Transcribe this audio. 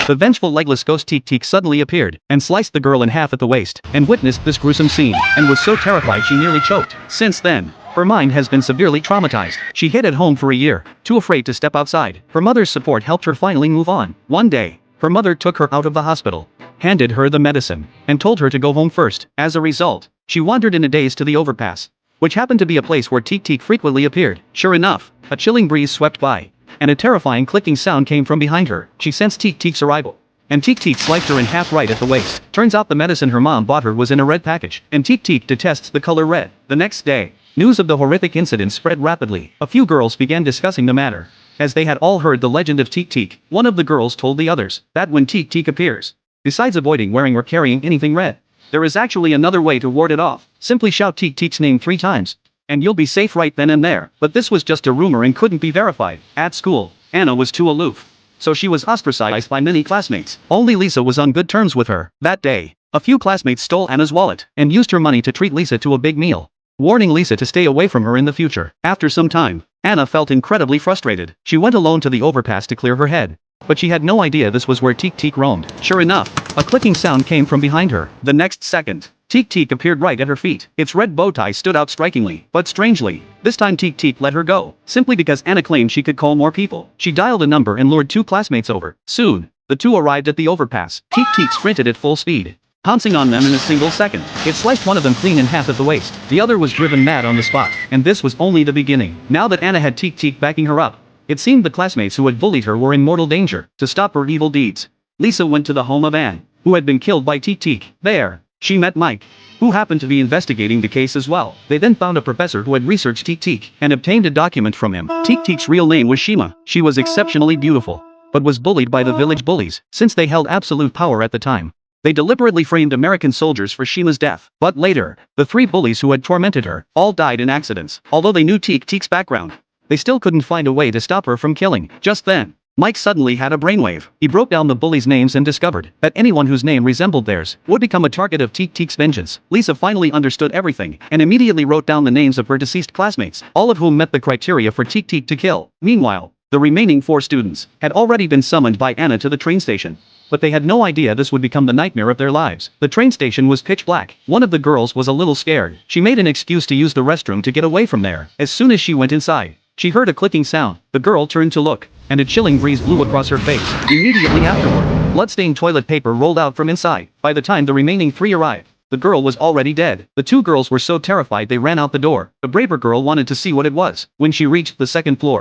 The vengeful legless ghost Teek suddenly appeared and sliced the girl in half at the waist and witnessed this gruesome scene and was so terrified she nearly choked. Since then, her mind has been severely traumatized. She hid at home for a year, too afraid to step outside. Her mother's support helped her finally move on. One day, her mother took her out of the hospital, handed her the medicine, and told her to go home first. As a result, she wandered in a daze to the overpass, which happened to be a place where Teek frequently appeared. Sure enough, a chilling breeze swept by, and a terrifying clicking sound came from behind her. She sensed Teek's arrival, and Teek sliced her in half right at the waist. Turns out the medicine her mom bought her was in a red package, and Teek detests the color red. The next day, news of the horrific incident spread rapidly. A few girls began discussing the matter, as they had all heard the legend of Teek. One of the girls told the others that when Teek appears, besides avoiding wearing or carrying anything red, there is actually another way to ward it off. Simply shout Teek's name 3 times, and you'll be safe right then and there. But this was just a rumor and couldn't be verified. At school, Anna was too aloof, so she was ostracized by many classmates. Only Lisa was on good terms with her. That day, a few classmates stole Anna's wallet and used her money to treat Lisa to a big meal, warning Lisa to stay away from her in the future. After some time, Anna felt incredibly frustrated. She went alone to the overpass to clear her head, but she had no idea this was where Teek roamed. Sure enough, a clicking sound came from behind her. The next second, Teek appeared right at her feet. Its red bow tie stood out strikingly, but strangely, this time Teek let her go, simply because Anna claimed she could call more people. She dialed a number and lured 2 classmates over. Soon, the 2 arrived at the overpass. Teek sprinted at full speed, pouncing on them in a single second. It sliced one of them clean in half at the waist. The other was driven mad on the spot. And this was only the beginning. Now that Anna had Teek backing her up, it seemed the classmates who had bullied her were in mortal danger. To stop her evil deeds, Lisa went to the home of Anne, who had been killed by Teek. There, she met Mike, who happened to be investigating the case as well. They then found a professor who had researched Teek and obtained a document from him. Teek's real name was Shima. She was exceptionally beautiful, but was bullied by the village bullies. Since they held absolute power at the time, they deliberately framed American soldiers for Shima's death. But later, the 3 bullies who had tormented her all died in accidents. Although they knew Teek's background, they still couldn't find a way to stop her from killing. Just then, Mike suddenly had a brainwave. He broke down the bullies' names and discovered that anyone whose name resembled theirs would become a target of Teek's vengeance. Lisa finally understood everything and immediately wrote down the names of her deceased classmates, all of whom met the criteria for Teek to kill. Meanwhile, the remaining 4 students had already been summoned by Anna to the train station, but they had no idea this would become the nightmare of their lives. The train station was pitch black. One of the girls was a little scared. She made an excuse to use the restroom to get away from there. As soon as she went inside, she heard a clicking sound. The girl turned to look, and a chilling breeze blew across her face. Immediately afterward, blood-stained toilet paper rolled out from inside. By the time the remaining 3 arrived, the girl was already dead. The 2 girls were so terrified they ran out the door. The braver girl wanted to see what it was. When she reached the 2nd floor,